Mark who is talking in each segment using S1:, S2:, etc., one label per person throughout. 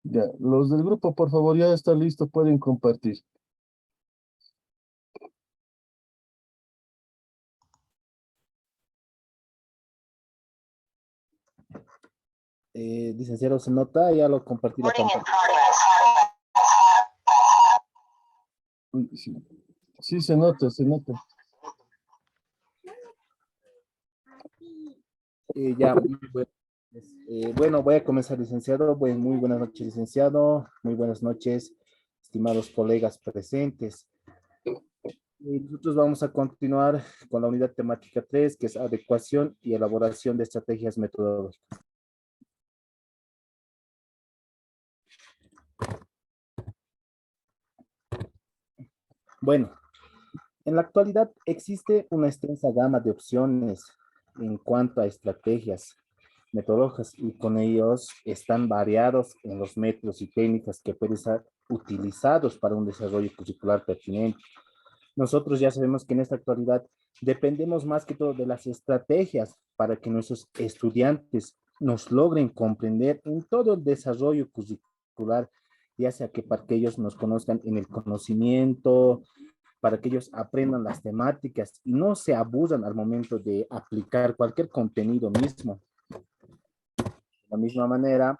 S1: Ya, los del grupo, por favor, ya está listo, pueden compartir.
S2: Licenciado, se nota, ya lo compartí la pantalla.
S1: Uy, sí, sí, se nota, se nota.
S2: Ya, muy bueno. Bueno, voy a comenzar, licenciado. Muy buenas noches, licenciado. Muy buenas noches, estimados colegas presentes. Nosotros vamos a continuar con la unidad temática 3, que es adecuación y elaboración de estrategias metodológicas. Bueno, en la actualidad existe una extensa gama de opciones en cuanto a estrategias metodológicas y con ellos están variados en los métodos y técnicas que pueden ser utilizados para un desarrollo curricular pertinente. Nosotros ya sabemos que en esta actualidad dependemos más que todo de las estrategias para que nuestros estudiantes nos logren comprender en todo el desarrollo curricular, ya sea que para que ellos nos conozcan en el conocimiento, para que ellos aprendan las temáticas y no se abusan al momento de aplicar cualquier contenido mismo. De la misma manera,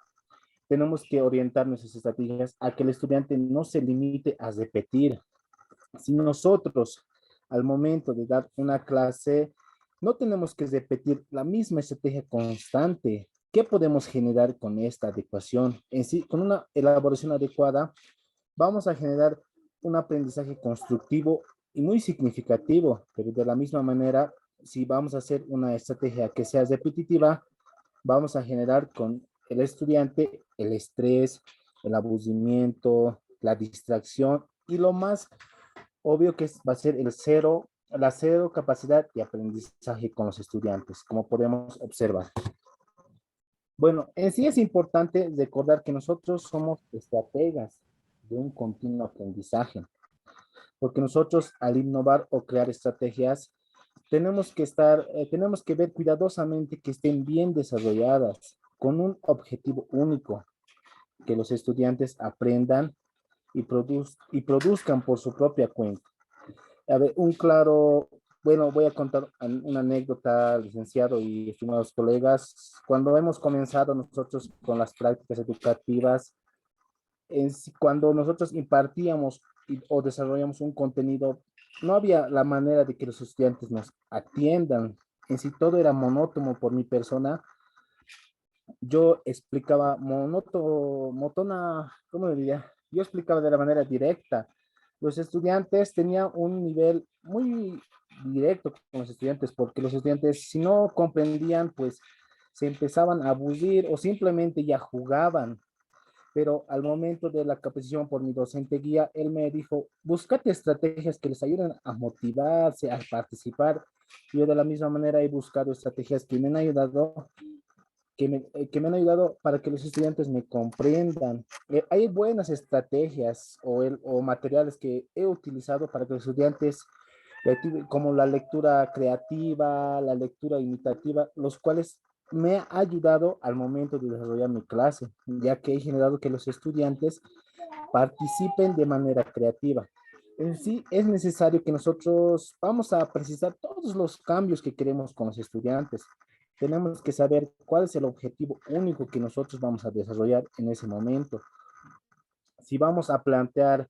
S2: tenemos que orientar nuestras estrategias a que el estudiante no se limite a repetir. Si nosotros, al momento de dar una clase, no tenemos que repetir la misma estrategia constante, ¿qué podemos generar con esta adecuación? En sí, con una elaboración adecuada, vamos a generar un aprendizaje constructivo y muy significativo, pero de la misma manera, si vamos a hacer una estrategia que sea repetitiva, vamos a generar con el estudiante el estrés, el aburrimiento, la distracción y lo más obvio que va a ser la cero capacidad de aprendizaje con los estudiantes, como podemos observar. Bueno, en sí es importante recordar que nosotros somos estrategas de un continuo aprendizaje, porque nosotros al innovar o crear estrategias tenemos que ver cuidadosamente que estén bien desarrolladas, con un objetivo único, que los estudiantes aprendan y produzcan por su propia cuenta. A ver, bueno, voy a contar una anécdota, licenciado y estimados colegas. Cuando hemos comenzado nosotros con las prácticas educativas, cuando nosotros impartíamos o desarrollamos un contenido, no había la manera de que los estudiantes nos atiendan. En sí todo era monótono por mi persona. Yo explicaba ¿cómo le diría? Yo explicaba de la manera directa. Los estudiantes tenían un nivel muy directo con los estudiantes, porque los estudiantes, si no comprendían, pues se empezaban a aburrir o simplemente ya jugaban. Pero al momento de la capacitación por mi docente guía, él me dijo, búscate estrategias que les ayuden a motivarse, a participar. Yo de la misma manera he buscado estrategias que me han ayudado para que los estudiantes me comprendan. Hay buenas estrategias o materiales que he utilizado para que los estudiantes, como la lectura creativa, la lectura imitativa, los cuales me ha ayudado al momento de desarrollar mi clase, ya que he generado que los estudiantes participen de manera creativa. En sí, es necesario que nosotros vamos a precisar todos los cambios que queremos con los estudiantes. Tenemos que saber cuál es el objetivo único que nosotros vamos a desarrollar en ese momento. Si vamos a plantear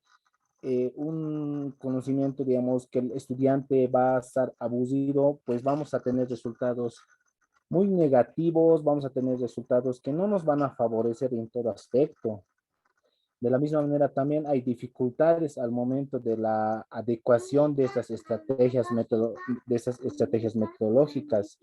S2: un conocimiento, digamos, que el estudiante va a estar abusivo, pues vamos a tener resultados muy negativos, vamos a tener resultados que no nos van a favorecer en todo aspecto. De la misma manera, también hay dificultades al momento de la adecuación de de estas estrategias metodológicas.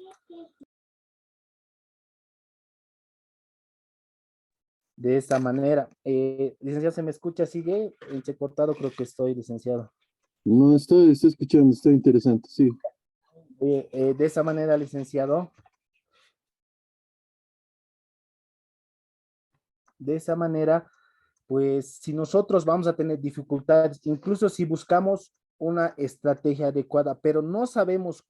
S2: De esta manera, licenciado, ¿se me escucha? ¿Sigue entrecortado? Creo que estoy, licenciado.
S1: No estoy escuchando, está interesante, sí.
S2: De esa manera, licenciado, de esa manera, pues si nosotros vamos a tener dificultades, incluso si buscamos una estrategia adecuada, pero no sabemos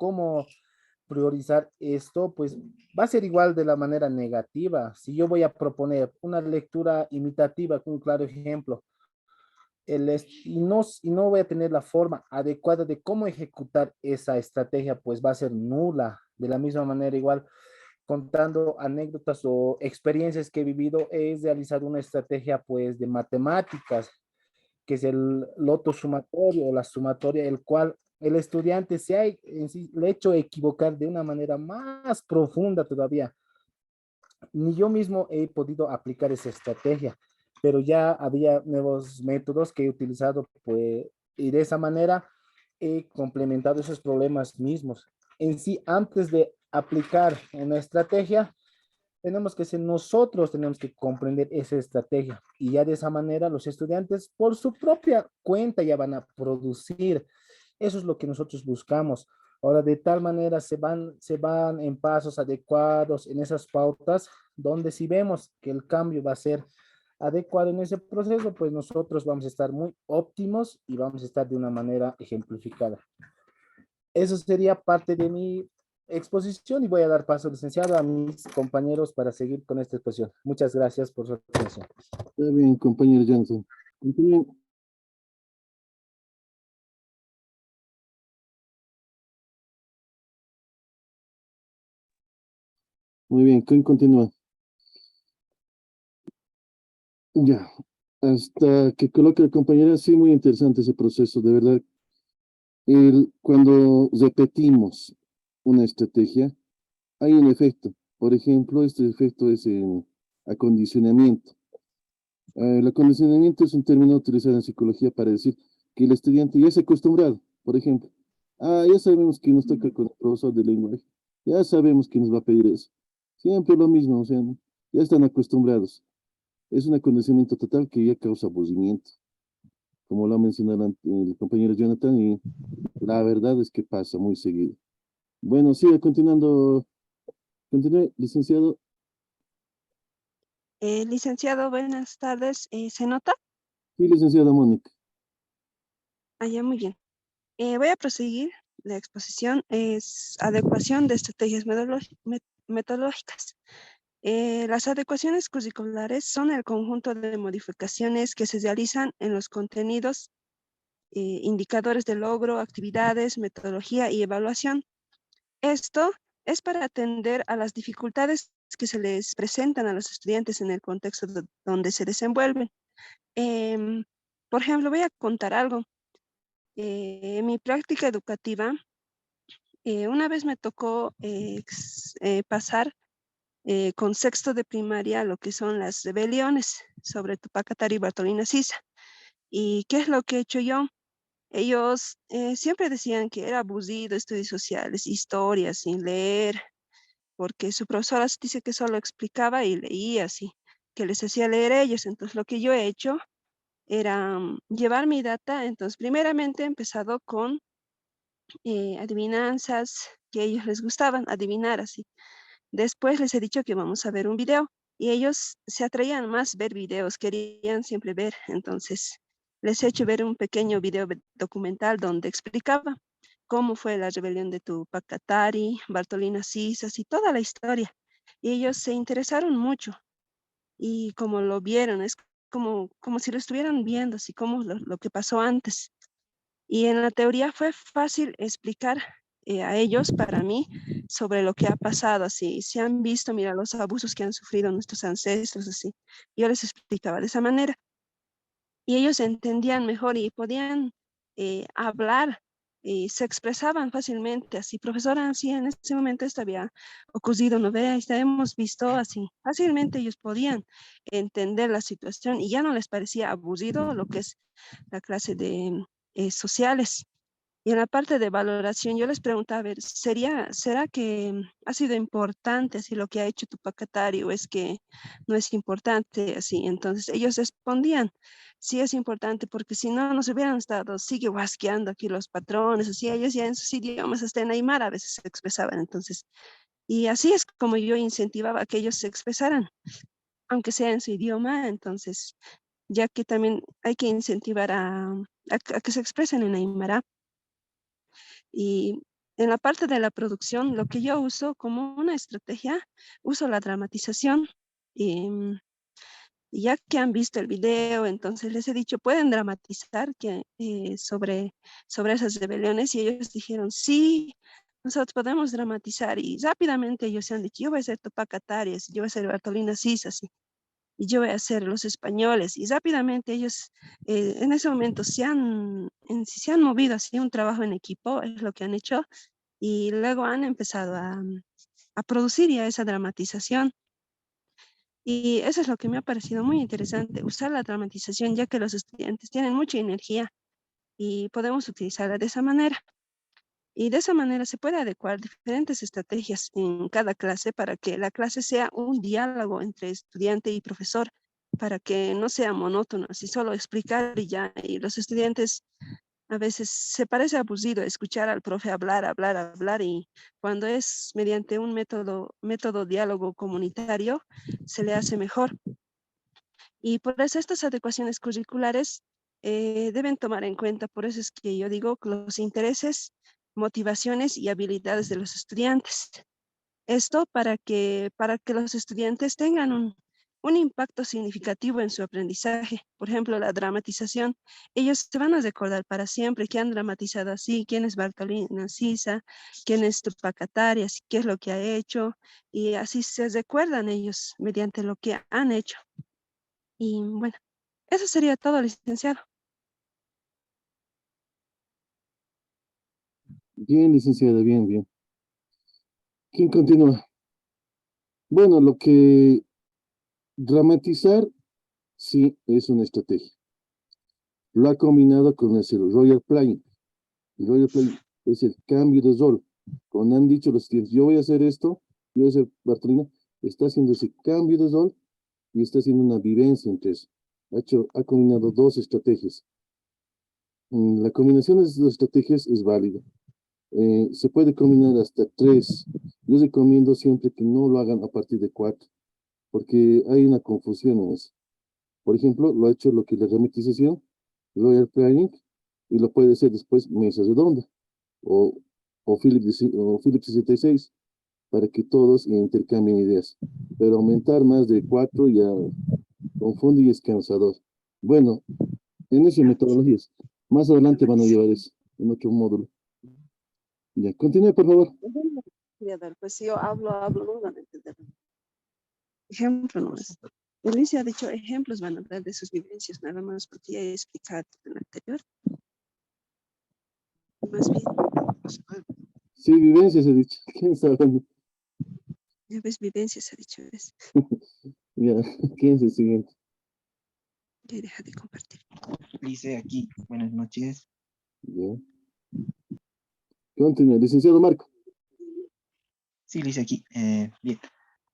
S2: priorizar esto, pues va a ser igual de la manera negativa. Si yo voy a proponer una lectura imitativa, con un claro ejemplo, y no voy a tener la forma adecuada de cómo ejecutar esa estrategia, pues va a ser nula. De la misma manera, igual contando anécdotas o experiencias que he vivido, he realizado una estrategia pues de matemáticas, que es el loto sumatorio o la sumatoria, el cual el estudiante se ha en sí, le ha hecho equivocar de una manera más profunda todavía. Ni yo mismo he podido aplicar esa estrategia, pero ya había nuevos métodos que he utilizado, pues, y de esa manera he complementado esos problemas mismos. En sí, antes de aplicar una estrategia, tenemos que ser nosotros, tenemos que comprender esa estrategia y ya de esa manera los estudiantes por su propia cuenta ya van a producir. Eso es lo que nosotros buscamos. Ahora, de tal manera se van en pasos adecuados en esas pautas, donde si vemos que el cambio va a ser adecuado en ese proceso, pues nosotros vamos a estar muy óptimos y vamos a estar de una manera ejemplificada. Eso sería parte de mi exposición y voy a dar paso, licenciado, a mis compañeros para seguir con esta exposición. Muchas gracias por su atención.
S1: Está bien, compañero Johnson. Continúen. Muy bien, ¿quién continúa? Ya, hasta que coloque el compañero, sí, muy interesante ese proceso, de verdad. Cuando repetimos una estrategia, hay un efecto. Por ejemplo, este efecto es el acondicionamiento. El acondicionamiento es un término utilizado en psicología para decir que el estudiante ya se ha acostumbrado. Por ejemplo, ya sabemos que nos toca con el profesor de lenguaje, ya sabemos que nos va a pedir eso. Siempre lo mismo, o sea, ¿no? Ya están acostumbrados. Es un acondicionamiento total que ya causa aburrimiento, como lo ha mencionado el compañero Jonathan, y la verdad es que pasa muy seguido. Bueno, sigue continuando, continúe, licenciado.
S3: Licenciado, buenas tardes. ¿Se nota?
S1: Sí, licenciada Mónica.
S3: Ya, muy bien. Voy a proseguir. La exposición es adecuación de estrategias metodológicas. Las adecuaciones curriculares son el conjunto de modificaciones que se realizan en los contenidos, indicadores de logro, actividades, metodología y evaluación. Esto es para atender a las dificultades que se les presentan a los estudiantes en el contexto donde se desenvuelven. Em, por ejemplo, voy a contar algo. En mi práctica educativa, una vez me tocó pasar con sexto de primaria lo que son las rebeliones sobre Tupac Katari y Bartolina Sisa. ¿Y qué es lo que he hecho yo? Ellos siempre decían que era aburrido estudios sociales, historias sin leer, porque su profesora dice que solo explicaba y leía así, que les hacía leer ellos. Entonces, lo que yo he hecho era llevar mi data. Entonces, primeramente he empezado con adivinanzas que a ellos les gustaban, adivinar así. Después les he dicho que vamos a ver un video y ellos se atraían más ver videos, querían siempre ver. Entonces, les he hecho ver un pequeño video documental donde explicaba cómo fue la rebelión de Tupac Katari, Bartolina Sisas y toda la historia. Y ellos se interesaron mucho y como lo vieron, es como si lo estuvieran viendo, así como lo que pasó antes. Y en la teoría fue fácil explicar a ellos, para mí, sobre lo que ha pasado, así, si han visto, mira, los abusos que han sufrido nuestros ancestros, así. Yo les explicaba de esa manera y ellos entendían mejor y podían hablar y se expresaban fácilmente, así, profesora, así, en ese momento esto había ocurrido, no ve, hemos visto así, fácilmente ellos podían entender la situación y ya no les parecía aburrido lo que es la clase de sociales. Y en la parte de valoración, yo les preguntaba, a ver, ¿será que ha sido importante así lo que ha hecho Tupac Katari o es que no es importante así? Entonces ellos respondían, sí es importante porque si no nos hubieran estado, sigue guasqueando aquí los patrones, así ellos ya en sus idiomas, hasta en Aymara a veces se expresaban. Entonces, y así es como yo incentivaba a que ellos se expresaran, aunque sea en su idioma. Entonces, ya que también hay que incentivar a que se expresen en Aymara. Y en la parte de la producción, lo que yo uso como una estrategia, uso la dramatización. Y, y ya que han visto el video, entonces les he dicho, pueden dramatizar sobre esas rebeliones. Y ellos dijeron, sí, nosotros podemos dramatizar. Y rápidamente ellos se han dicho, yo voy a ser Tupac Atarias, yo voy a ser Bartolina Sisas, y yo voy a hacer los españoles. Y rápidamente ellos en ese momento se han movido así un trabajo en equipo, es lo que han hecho, y luego han empezado a producir ya esa dramatización. Y eso es lo que me ha parecido muy interesante, usar la dramatización, ya que los estudiantes tienen mucha energía y podemos utilizarla de esa manera. Y de esa manera se puede adecuar diferentes estrategias en cada clase para que la clase sea un diálogo entre estudiante y profesor, para que no sea monótono, así solo explicar y ya. Y los estudiantes a veces se parece aburrido escuchar al profe hablar, hablar, hablar, y cuando es mediante un método diálogo comunitario, se le hace mejor. Y por eso estas adecuaciones curriculares deben tomar en cuenta, por eso es que yo digo los intereses, motivaciones y habilidades de los estudiantes. Esto para que los estudiantes tengan un impacto significativo en su aprendizaje. Por ejemplo, la dramatización. Ellos se van a recordar para siempre que han dramatizado así, quién es Bartolina Sisa, quién es Tupac Atarias, qué es lo que ha hecho, y así se recuerdan ellos mediante lo que han hecho. Y bueno, eso sería todo, licenciado.
S1: Bien, licenciada, bien, bien. ¿Quién continúa? Bueno, lo que dramatizar, sí, es una estrategia. Lo ha combinado con el Royal Playing. El Royal Playing es el cambio de rol. Cuando han dicho los estudiantes, yo voy a hacer esto, yo voy a ser Bartolina, está haciendo ese cambio de rol y está haciendo una vivencia entre eso. Ha combinado dos estrategias. La combinación de esas dos estrategias es válida. Se puede combinar hasta tres. Yo recomiendo siempre que no lo hagan a partir de cuatro, porque hay una confusión en eso. Por ejemplo, lo ha hecho lo que es la dramatización, Royal Planning, y lo puede hacer después mesa redonda o, o Philip 66 para que todos intercambien ideas. Pero aumentar más de cuatro ya confunde y es cansador. Bueno, en esas metodologías, más adelante van a llevar eso en otro módulo. Ya, continúe, por favor.
S3: Voy a dar, pues si yo hablo, no van a entender. Ejemplo nomás. Alicia ha dicho ejemplos, van a dar de sus vivencias, nada más, porque ya he explicado en el anterior. Más bien, pues,
S1: Sí, vivencias he dicho. ¿Quién está hablando?
S3: ya ves, vivencias ha dicho, ves.
S1: Ya, ¿quién es el siguiente?
S3: Ya deja de compartir.
S4: Lice aquí, buenas noches.
S1: Ya. Continúe, licenciado Marco.
S4: Sí, Lice aquí. Bien,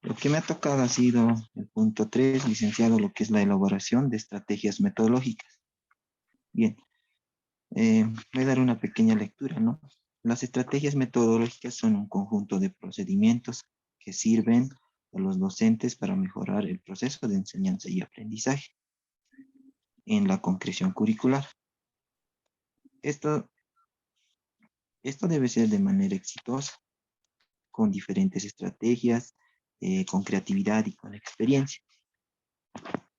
S4: lo que me ha tocado ha sido el punto 3, licenciado, lo que es la elaboración de estrategias metodológicas. Bien, voy a dar una pequeña lectura, ¿no? Las estrategias metodológicas son un conjunto de procedimientos que sirven a los docentes para mejorar el proceso de enseñanza y aprendizaje en la concreción curricular. Esto debe ser de manera exitosa, con diferentes estrategias, con creatividad y con experiencia.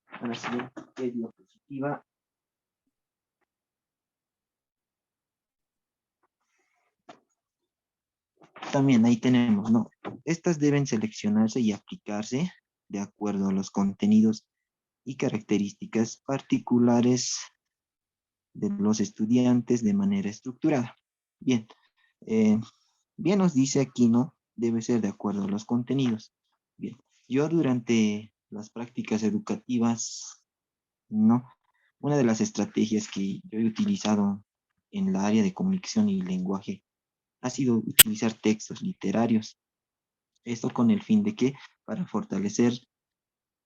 S4: Ahora sí, ¿qué es diapositiva? También ahí tenemos, ¿no? Estas deben seleccionarse y aplicarse de acuerdo a los contenidos y características particulares de los estudiantes de manera estructurada. Bien, eh, bien nos dice aquí, ¿no? Debe ser de acuerdo a los contenidos. Bien, yo durante las prácticas educativas, ¿no? Una de las estrategias que yo he utilizado en la área de comunicación y lenguaje ha sido utilizar textos literarios. Esto con el fin de que, para fortalecer,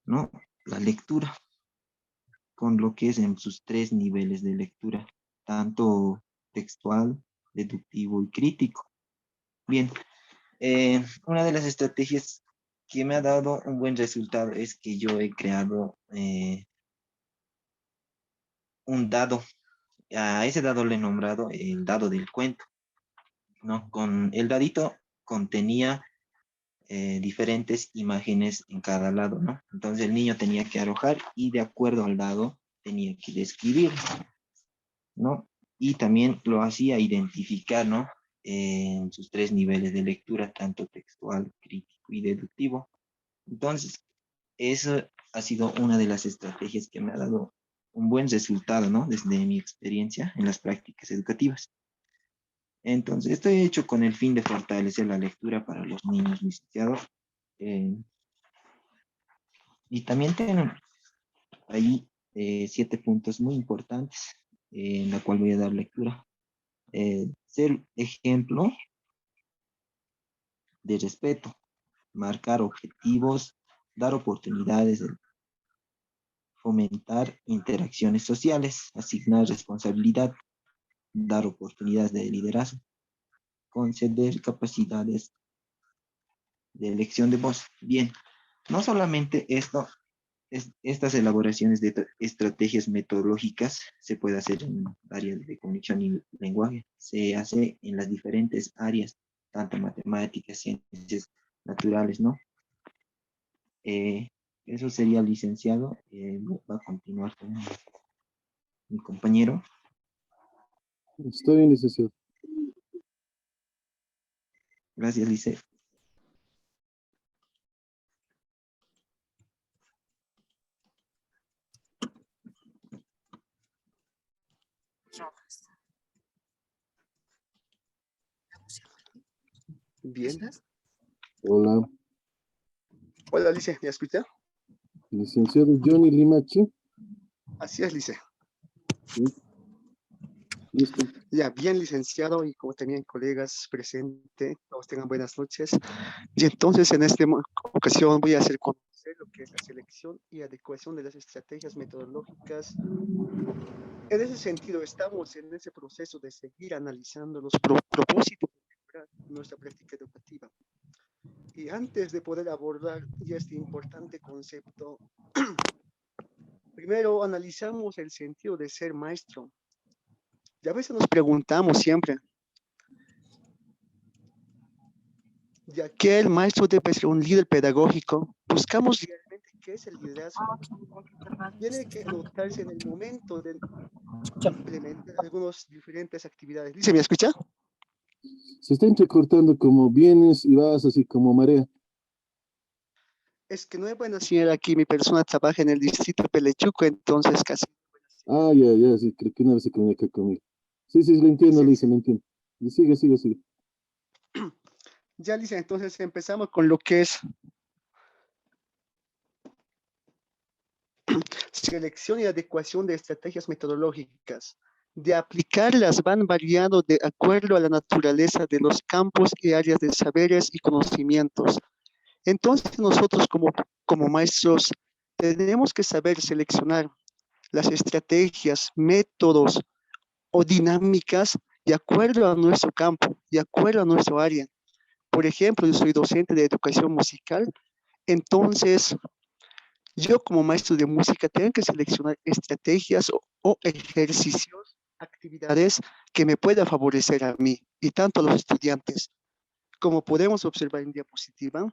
S4: ¿no? La lectura, con lo que es en sus tres niveles de lectura, tanto textual, deductivo y crítico. Bien, una de las estrategias que me ha dado un buen resultado es que yo he creado un dado. A ese dado le he nombrado el dado del cuento. ¿no? Con el dadito contenía diferentes imágenes en cada lado, ¿no? Entonces el niño tenía que arrojar y de acuerdo al dado tenía que describir, ¿no? Y también lo hacía identificar, ¿no? En sus tres niveles de lectura, tanto textual, crítico y deductivo. Entonces, eso ha sido una de las estrategias que me ha dado un buen resultado, ¿no? Desde mi experiencia en las prácticas educativas. Entonces, esto he hecho con el fin de fortalecer la lectura para los niños, licenciados. Y también tengo ahí 7 puntos muy importantes en la cual voy a dar lectura. Ser ejemplo de respeto, marcar objetivos, dar oportunidades, fomentar interacciones sociales, asignar responsabilidad, dar oportunidades de liderazgo, conceder capacidades de elección de voz. Bien, no solamente esto, estas elaboraciones de estrategias metodológicas se puede hacer en áreas de comunicación y lenguaje, se hace en las diferentes áreas, tanto matemáticas, ciencias naturales, ¿no? Eso sería licenciado. Va a continuar con mi compañero.
S1: Está bien, licenciado.
S4: Gracias, Lice.
S5: Bien.
S1: Hola,
S5: Hola, Lice, ¿me escucha?
S1: licenciado Johnny Limachi.
S5: Así es, Lice.
S1: Sí. Listo.
S5: Ya, bien, licenciado, y como también colegas presentes, todos tengan buenas noches. Y entonces, en esta ocasión voy a hacer conocer lo que es la selección y adecuación de las estrategias metodológicas. En ese sentido, estamos en ese proceso de seguir analizando los propósitos de mejorar nuestra práctica educativa. Y antes de poder abordar ya este importante concepto, primero analizamos el sentido de ser maestro. Y a veces nos preguntamos siempre, ya que el maestro debe ser un líder pedagógico, buscamos realmente qué es el liderazgo. Tiene que notarse en el momento de implementar algunas diferentes actividades. ¿Dice, me escucha?
S1: Se está entrecortando como vienes y vas así como marea.
S5: Es que no es buena señal aquí, mi persona trabaja en el distrito Pelechuco, entonces casi.
S1: Ah, ya, sí, creo que una vez se comunica conmigo. Sí, lo entiendo,
S5: Sí,
S1: Lisa,
S5: sí.
S1: lo entiendo. Y sigue.
S5: Ya, Lisa, entonces empezamos con lo que es selección y adecuación de estrategias metodológicas. De aplicarlas van variando de acuerdo a la naturaleza de los campos y áreas de saberes y conocimientos. Entonces nosotros como maestros tenemos que saber seleccionar las estrategias, métodos o dinámicas de acuerdo a nuestro campo, de acuerdo a nuestro área. Por ejemplo, yo soy docente de educación musical, entonces yo como maestro de música tengo que seleccionar estrategias o ejercicios, actividades que me puedan favorecer a mí y tanto a los estudiantes. Como podemos observar en diapositiva,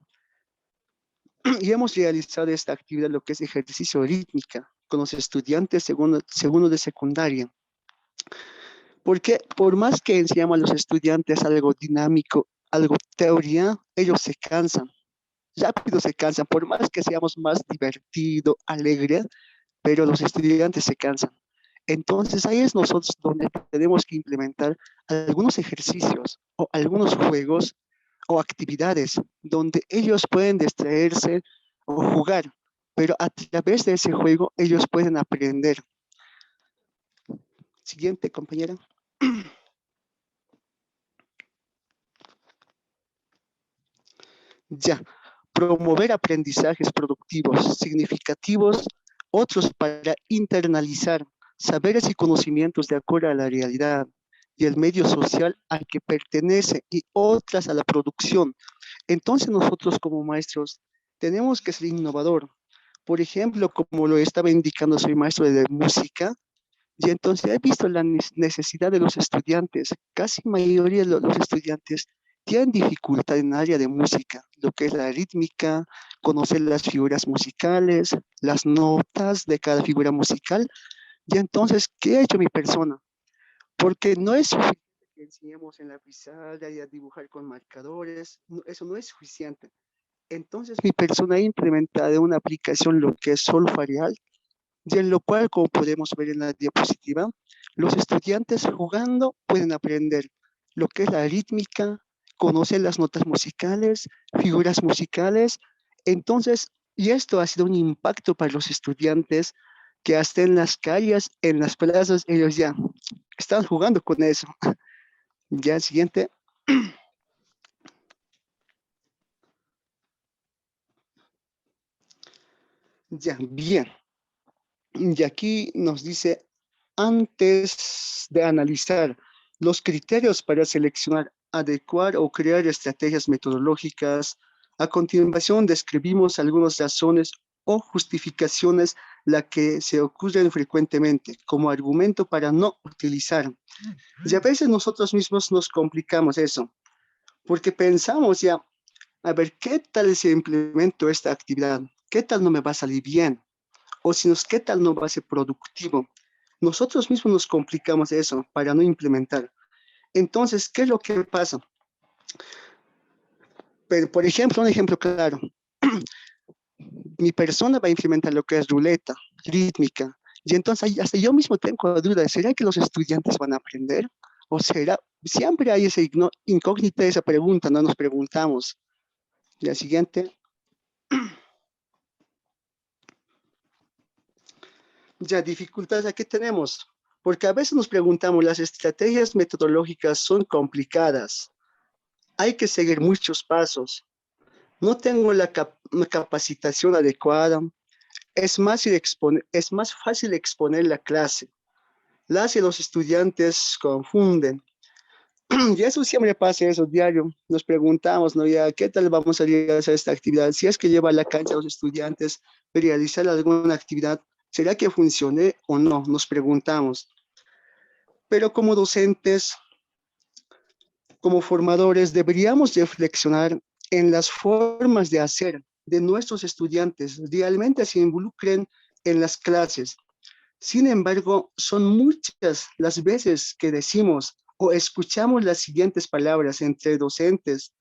S5: y hemos realizado esta actividad, lo que es ejercicio rítmica, con los estudiantes segundo de secundaria. Porque por más que enseñamos a los estudiantes algo dinámico, algo teoría, ellos se cansan, rápido se cansan, por más que seamos más divertido, alegre, pero los estudiantes se cansan. Entonces ahí es nosotros donde tenemos que implementar algunos ejercicios o algunos juegos o actividades donde ellos pueden distraerse o jugar, pero a través de ese juego ellos pueden aprender. Siguiente, compañera. Ya, promover aprendizajes productivos, significativos, otros para internalizar saberes y conocimientos de acuerdo a la realidad y el medio social al que pertenece y otras a la producción. Entonces nosotros como maestros tenemos que ser innovador. Por ejemplo, como lo estaba indicando, soy maestro de música, Y entonces he visto la necesidad de los estudiantes, casi mayoría de los estudiantes tienen dificultad en el área de música, lo que es la rítmica, conocer las figuras musicales, las notas de cada figura musical. Y entonces, ¿qué ha hecho mi persona? Porque no es suficiente que enseñemos en la pizarra y a dibujar con marcadores, eso no es suficiente. Entonces, mi persona ha implementado una aplicación, lo que es Solfarial, y en lo cual, como podemos ver en la diapositiva, los estudiantes jugando pueden aprender lo que es la rítmica, conocer las notas musicales, figuras musicales. Entonces, y esto ha sido un impacto para los estudiantes que hasta en las calles, en las plazas, ellos ya están jugando con eso. Ya, siguiente. Ya, bien. Y aquí nos dice, antes de analizar los criterios para seleccionar, adecuar o crear estrategias metodológicas, a continuación describimos algunas razones o justificaciones las que se ocurren frecuentemente como argumento para no utilizar. Y a veces nosotros mismos nos complicamos eso, porque pensamos ya, a ver, ¿qué tal si implemento esta actividad? ¿Qué tal no me va a salir bien? O si nos, ¿qué tal no va a ser productivo? Nosotros mismos nos complicamos eso para no implementar. Entonces, ¿qué es lo que pasa? Pero, por ejemplo, un ejemplo claro. Mi persona va a implementar lo que es ruleta, rítmica, y entonces hasta yo mismo tengo dudas, ¿será que los estudiantes van a aprender? ¿O será? Siempre hay esa incógnita, esa pregunta, no nos preguntamos. La siguiente. Ya, dificultades aquí tenemos, porque a veces nos preguntamos, las estrategias metodológicas son complicadas, hay que seguir muchos pasos, no tengo la capacitación adecuada, es más fácil exponer la clase, las y los estudiantes confunden. Y eso siempre pasa, eso diario. Nos preguntamos, ¿no? Ya, ¿qué tal vamos a realizar esta actividad? Si es que lleva a la cancha a los estudiantes, realizar alguna actividad, ¿será que funcione o no? Nos preguntamos. Pero como docentes, como formadores, deberíamos reflexionar en las formas de hacer de nuestros estudiantes, realmente se involucren en las clases. Sin embargo, son muchas las veces que decimos o escuchamos las siguientes palabras entre docentes.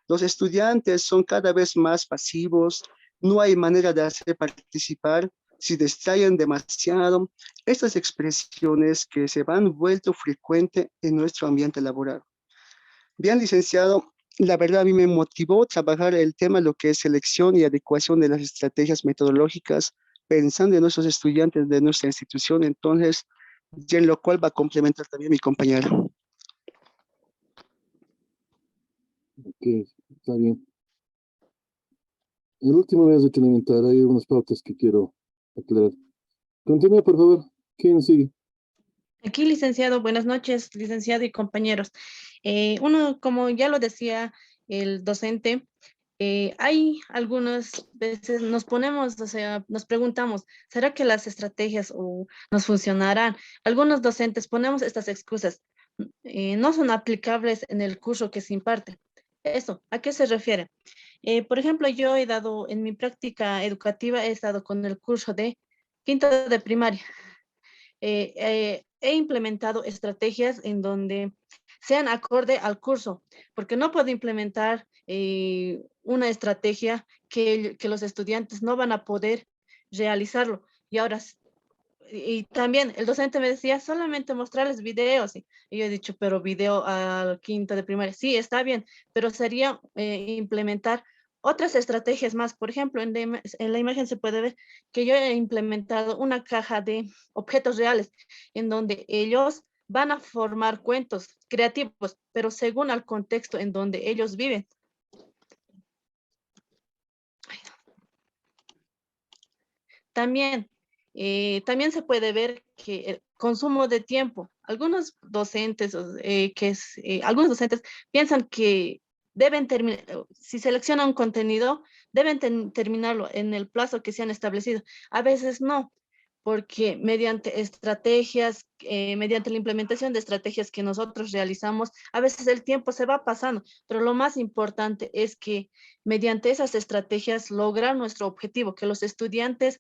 S5: Los estudiantes son cada vez más pasivos, no hay manera de hacer participar, se distraen demasiado. Estas expresiones que se van vuelto frecuente en nuestro ambiente laboral. Bien, licenciado, la verdad a mí me motivó trabajar el tema, lo que es selección y adecuación de las estrategias metodológicas, pensando en nuestros estudiantes de nuestra institución, entonces, y en lo cual va a complementar también mi compañero.
S1: Ok, está bien. El último me has hecho elemental, hay unas pautas que quiero aclarar. Continúa, por favor. ¿Quién sigue?
S6: Aquí, licenciado, buenas noches, licenciado y compañeros. Uno, como ya lo decía el docente, hay algunas veces nos ponemos, o sea, nos preguntamos, ¿será que las estrategias nos funcionarán? Algunos docentes ponemos estas excusas, no son aplicables en el curso que se imparte. Eso, ¿a qué se refiere? Por ejemplo, yo he dado, en mi práctica educativa, he estado con el curso de quinto de primaria. He implementado estrategias en donde sean acorde al curso, porque no puedo implementar una estrategia que los estudiantes no van a poder realizarlo. Y ahora, y también el docente me decía, solamente mostrarles videos. Y yo he dicho, pero video al quinto de primaria. Sí, está bien, pero sería implementar otras estrategias más. Por ejemplo, en la imagen se puede ver que yo he implementado una caja de objetos reales en donde ellos van a formar cuentos creativos, pero según el contexto en donde ellos viven. También se puede ver que el consumo de tiempo, algunos docentes, algunos docentes piensan que deben terminar, si seleccionan un contenido, deben terminarlo en el plazo que se han establecido. A veces no. porque mediante estrategias, mediante la implementación de estrategias que nosotros realizamos, a veces el tiempo se va pasando, pero lo más importante es que mediante esas estrategias lograr nuestro objetivo, que los estudiantes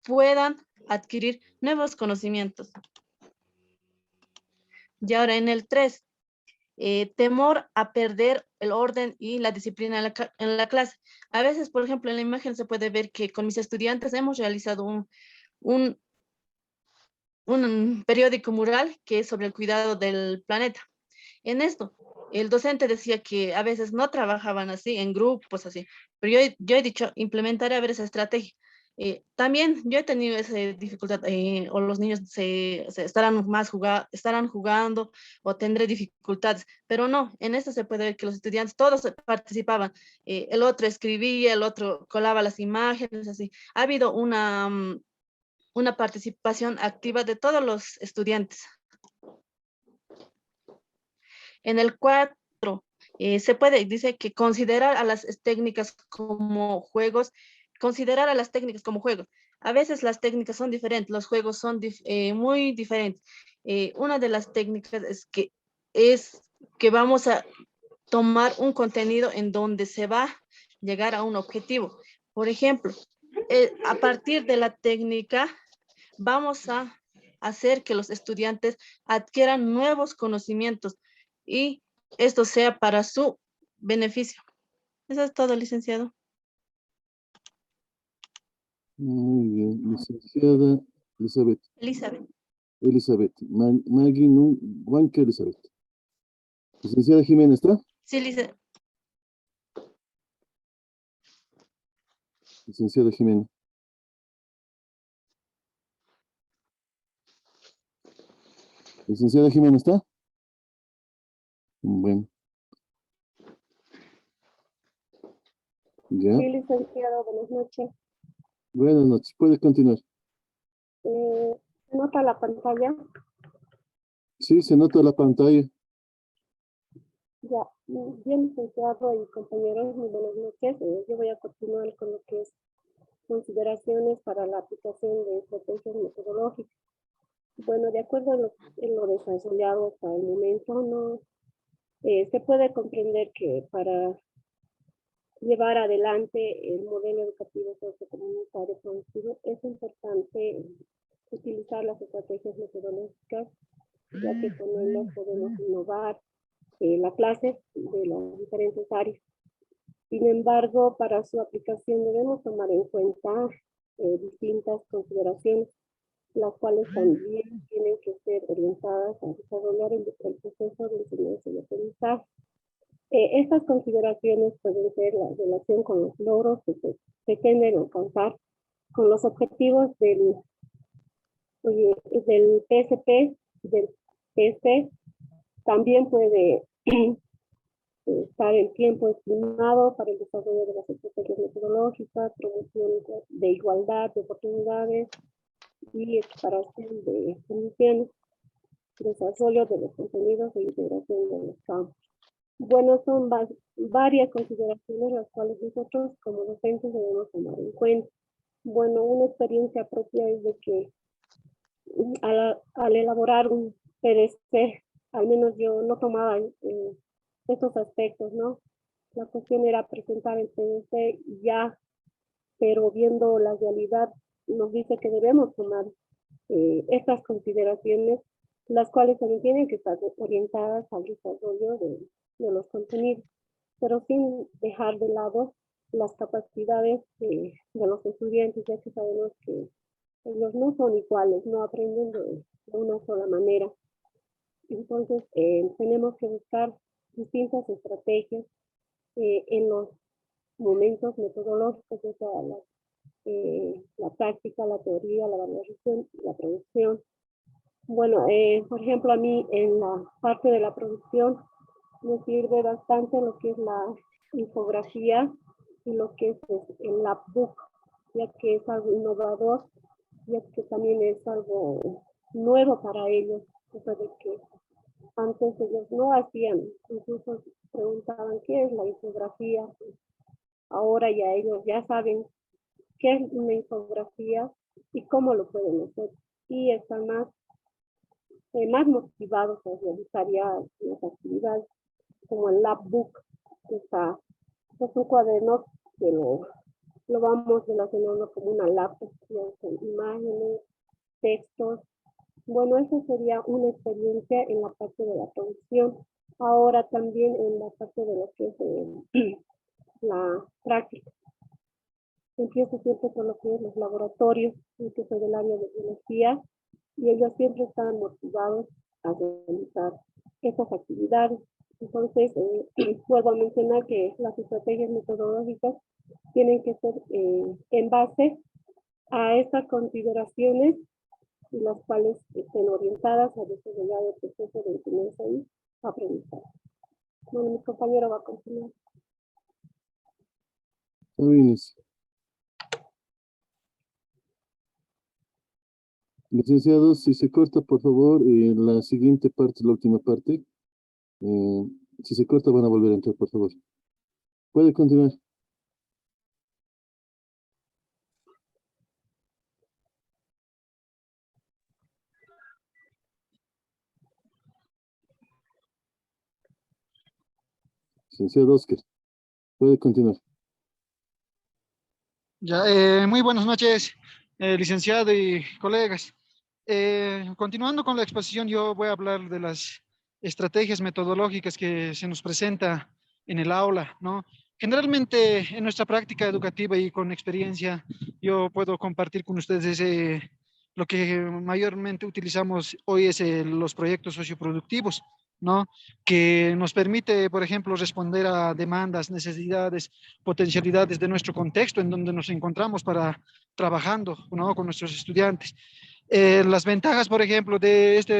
S6: puedan adquirir nuevos conocimientos. Y ahora en el 3, temor a perder el orden y la disciplina en la clase. A veces, por ejemplo, en la imagen se puede ver que con mis estudiantes hemos realizado un periódico mural que es sobre el cuidado del planeta. En esto, el docente decía que a veces no trabajaban así, en grupos, así, pero yo he dicho, implementaré a ver esa estrategia. También yo he tenido esa dificultad, o los niños estarán jugando, o tendré dificultades, pero no, en esto se puede ver que los estudiantes todos participaban, el otro escribía, el otro colaba las imágenes, así. Ha habido una participación activa de todos los estudiantes. En el 4, se puede, dice que considerar a las técnicas como juegos, considerar a las técnicas como juegos. A veces las técnicas son diferentes, los juegos son muy diferentes. Una de las técnicas es que vamos a tomar un contenido en donde se va a llegar a un objetivo. Por ejemplo, a partir de la técnica, vamos a hacer que los estudiantes adquieran nuevos conocimientos y esto sea para su beneficio. Eso es todo, licenciado.
S1: Muy bien, licenciada Elizabeth.
S6: Elizabeth.
S1: Maggie Huanca Elizabeth. Licenciada Jimena, ¿está?
S6: Sí, licenciado.
S1: Licenciada Jimena. Licenciada Jimena, ¿está? Bueno. Ya.
S7: Sí, licenciado, buenas noches.
S1: Buenas noches, puede continuar.
S7: ¿Se nota la pantalla?
S1: Sí, se nota la pantalla.
S7: Ya, bien, licenciado y compañeros, muy buenas noches. Yo voy a continuar con lo que es consideraciones para la aplicación de estrategias metodológicas. Bueno, de acuerdo en lo desarrollado hasta el momento, no se puede comprender que para llevar adelante el modelo educativo sociocomunitario productivo es importante utilizar las estrategias metodológicas, ya que con ellas podemos innovar la clase de las diferentes áreas. Sin embargo, para su aplicación debemos tomar en cuenta distintas consideraciones, las cuales también tienen que ser orientadas a desarrollar el proceso de enseñanza y aprendizaje. Estas consideraciones pueden ser la relación con los logros que se pretenden alcanzar, con los objetivos del PSP, del PSP. También puede estar el tiempo estimado para el desarrollo de las estrategias metodológicas, promoción de igualdad de oportunidades y equiparación de condiciones, desarrollo de los contenidos e integración de los campos. Bueno, son varias consideraciones las cuales nosotros como docentes debemos tomar en cuenta. Bueno, una experiencia propia es de que al elaborar un PDC, al menos yo no tomaba estos aspectos, ¿no? La cuestión era presentar el PDC ya, pero viendo la realidad nos dice que debemos tomar estas consideraciones, las cuales también tienen que estar orientadas al desarrollo de los contenidos, pero sin dejar de lado las capacidades de los estudiantes, ya que sabemos que ellos no son iguales, no aprenden de una sola manera. Entonces, tenemos que buscar distintas estrategias en los momentos metodológicos, o sea, la práctica, la teoría, la valoración y la producción. Bueno, por ejemplo, a mí en la parte de la producción me sirve bastante lo que es la infografía y lo que es el lapbook, ya que es algo innovador, ya que también es algo nuevo para ellos, cosa de que antes ellos no hacían, incluso preguntaban qué es la infografía. Ahora ya ellos ya saben qué es una infografía y cómo lo pueden hacer. Y están más motivados a realizar ya las actividades, como el lab book, que es un cuaderno que lo vamos relacionando como una laptop, ya con imágenes, textos. Bueno, esa sería una experiencia en la parte de la producción. Ahora también en la parte de lo que es la práctica. Empiezo siempre con lo que es los laboratorios, que soy del área de biología, y ellos siempre están motivados a realizar estas actividades. Entonces, vuelvo a mencionar que las estrategias metodológicas tienen que ser en base a estas consideraciones y las cuales estén orientadas a desarrollar el proceso de enseñanza y aprendizaje. Bueno, mi compañero va a continuar.
S1: Sabines. Licenciados, si se corta, por favor, la siguiente parte, la última parte. Si se corta, van a volver a entrar, por favor. Puede continuar. Licenciado Oscar, puede continuar.
S8: Ya, muy buenas noches, licenciado y colegas. Continuando con la exposición, yo voy a hablar de las estrategias metodológicas que se nos presenta en el aula, ¿no? Generalmente en nuestra práctica educativa y con experiencia, yo puedo compartir con ustedes lo que mayormente utilizamos hoy es los proyectos socioproductivos, ¿no? Que nos permite, por ejemplo, responder a demandas, necesidades, potencialidades de nuestro contexto en donde nos encontramos para trabajando, ¿no? Con nuestros estudiantes. Las ventajas, por ejemplo, de esta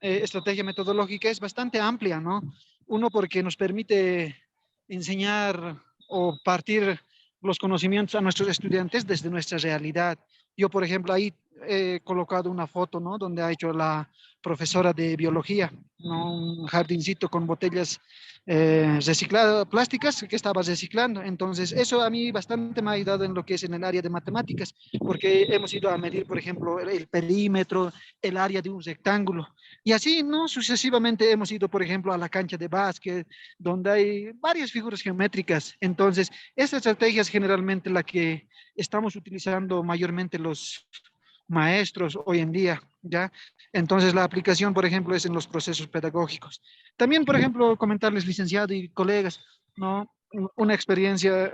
S8: estrategia metodológica es bastante amplia, ¿no? Uno, porque nos permite enseñar o partir los conocimientos a nuestros estudiantes desde nuestra realidad. Yo, por ejemplo, ahí he colocado una foto, ¿no? Donde ha hecho la profesora de biología, ¿no? Un jardincito con botellas recicladas, plásticas que estaba reciclando. Entonces, eso a mí bastante me ha ayudado en lo que es en el área de matemáticas, porque hemos ido a medir, por ejemplo, el perímetro, el área de un rectángulo. Y así, ¿no? Sucesivamente hemos ido, por ejemplo, a la cancha de básquet, donde hay varias figuras geométricas. Entonces, esta estrategia es generalmente la que estamos utilizando mayormente los maestros hoy en día, ¿ya? Entonces, la aplicación, por ejemplo, es en los procesos pedagógicos. También, por ejemplo, comentarles, licenciado y colegas, ¿no? Una experiencia,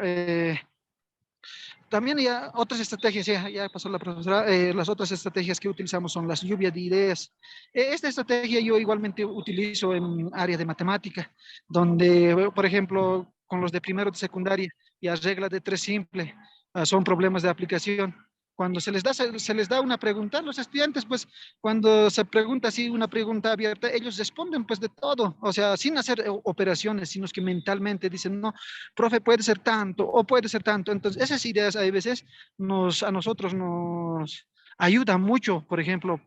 S8: también ya otras estrategias, ya pasó la profesora, las otras estrategias que utilizamos son las lluvias de ideas. Esta estrategia yo igualmente utilizo en área de matemática, donde, por ejemplo, con los de primero de secundaria, y regla de tres simple, son problemas de aplicación. Cuando se les da una pregunta, los estudiantes, pues, cuando se pregunta así una pregunta abierta, ellos responden, pues, de todo, o sea, sin hacer operaciones, sino que mentalmente dicen, no, profe, puede ser tanto o puede ser tanto. Entonces, esas ideas a veces a nosotros nos ayuda mucho, por ejemplo,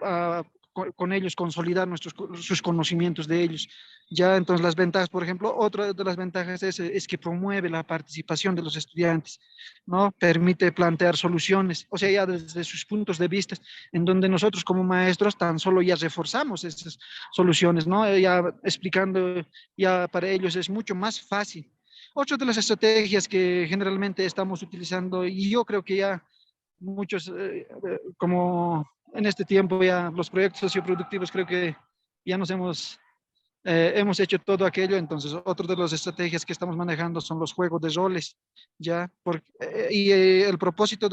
S8: con ellos consolidar sus conocimientos de ellos. Ya, entonces las ventajas, por ejemplo, otra de las ventajas es que promueve la participación de los estudiantes, ¿no? Permite plantear soluciones, o sea, ya desde sus puntos de vista, en donde nosotros como maestros tan solo ya reforzamos esas soluciones, ¿no? Ya explicando, ya para ellos es mucho más fácil. Otra de las estrategias que generalmente estamos utilizando, y yo creo que ya muchos, como en este tiempo ya los proyectos socioproductivos, creo que ya hemos hecho todo aquello. Entonces otra de las estrategias que estamos manejando son los juegos de roles, ¿ya? El propósito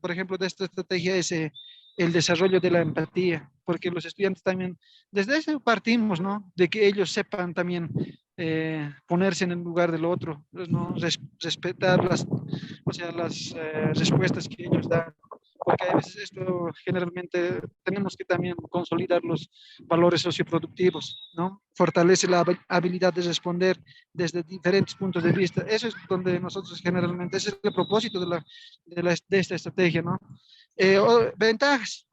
S8: por ejemplo, de esta estrategia es el desarrollo de la empatía, porque los estudiantes también, desde eso partimos, ¿no? De que ellos sepan también ponerse en el lugar del otro, ¿no? Respetar o sea, las respuestas que ellos dan, porque a veces esto generalmente tenemos que también consolidar los valores socioproductivos, ¿no? Fortalece la habilidad de responder desde diferentes puntos de vista. Eso es donde nosotros generalmente, ese es el propósito de esta estrategia, ¿no? Ventajas,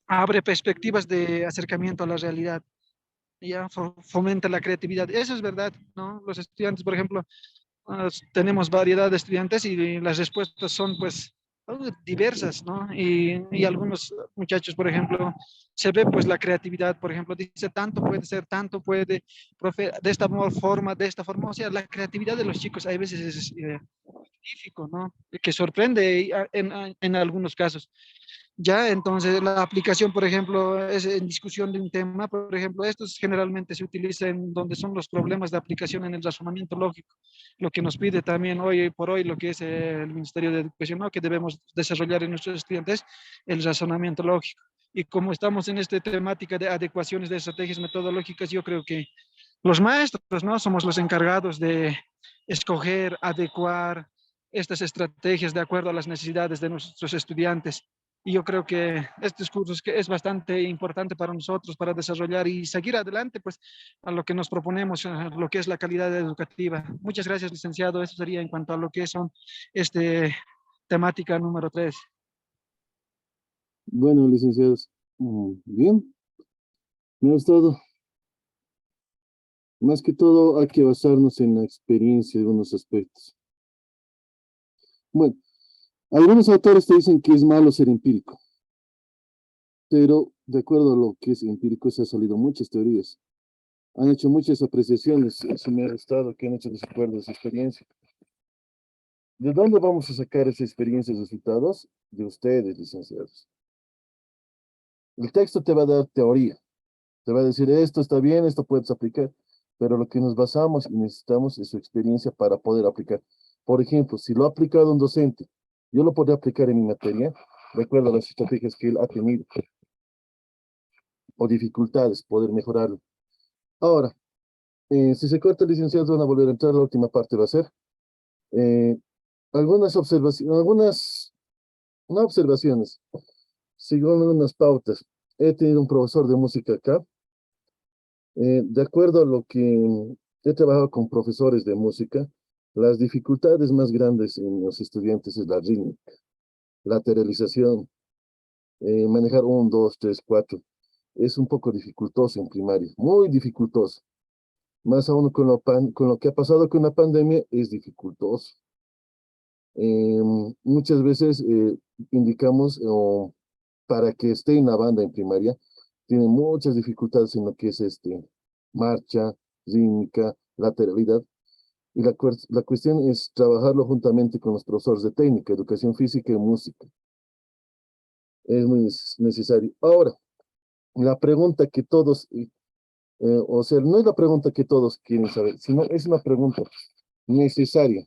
S8: abre perspectivas de acercamiento a la realidad, ya fomenta la creatividad. Eso es verdad, ¿no? Los estudiantes, por ejemplo, tenemos variedad de estudiantes y las respuestas son, pues, diversas, ¿no? Y algunos muchachos, por ejemplo, se ve pues la creatividad, por ejemplo, dice tanto puede ser, tanto puede, profe, de esta forma, de esta forma, o sea, la creatividad de los chicos a veces es magnífico, ¿no? Que sorprende en algunos casos. Ya, entonces la aplicación, por ejemplo, es en discusión de un tema, por ejemplo, estos generalmente se utilizan en donde son los problemas de aplicación en el razonamiento lógico, lo que nos pide también hoy por hoy lo que es el Ministerio de Educación, ¿no? Que debemos desarrollar en nuestros estudiantes el razonamiento lógico. Y como estamos en esta temática de adecuaciones de estrategias metodológicas, yo creo que los maestros, ¿no? Somos los encargados de escoger, adecuar estas estrategias de acuerdo a las necesidades de nuestros estudiantes. Y yo creo que estos cursos que es bastante importante para nosotros, para desarrollar y seguir adelante, pues, a lo que nos proponemos, a lo que es la calidad educativa. Muchas gracias, licenciado. Eso sería en cuanto a lo que son temática número 3.
S1: Bueno, licenciados, bien, me ha gustado. Más que todo hay que basarnos en la experiencia de algunos aspectos. Bueno, algunos autores te dicen que es malo ser empírico, pero de acuerdo a lo que es empírico se han salido muchas teorías. Han hecho muchas apreciaciones, eso me ha gustado, que han hecho de acuerdo a su experiencia. ¿De dónde vamos a sacar esa experiencia y resultados? De ustedes, licenciados. El texto te va a dar teoría, te va a decir esto está bien, esto puedes aplicar, pero lo que nos basamos y necesitamos es su experiencia para poder aplicar. Por ejemplo, si lo ha aplicado un docente, yo lo podría aplicar en mi materia, de acuerdo a las estrategias que él ha tenido, o dificultades, poder mejorarlo. Ahora, si se corta, licenciados, van a volver a entrar, la última parte va a ser algunas observaciones, no observaciones, según unas pautas. He tenido un profesor de música acá, de acuerdo a lo que he trabajado con profesores de música, las dificultades más grandes en los estudiantes es la rítmica, lateralización, manejar 1, 2, 3, 4. Es un poco dificultoso en primaria, muy dificultoso. Más aún con lo que ha pasado con la pandemia, es dificultoso. Muchas veces indicamos, para que esté en la banda en primaria, tiene muchas dificultades en lo que es marcha, rítmica, lateralidad. Y la cuestión es trabajarlo juntamente con los profesores de técnica, educación física y música. Es muy necesario. Ahora, la pregunta que todos, o sea, no es la pregunta que todos quieren saber, sino es una pregunta necesaria.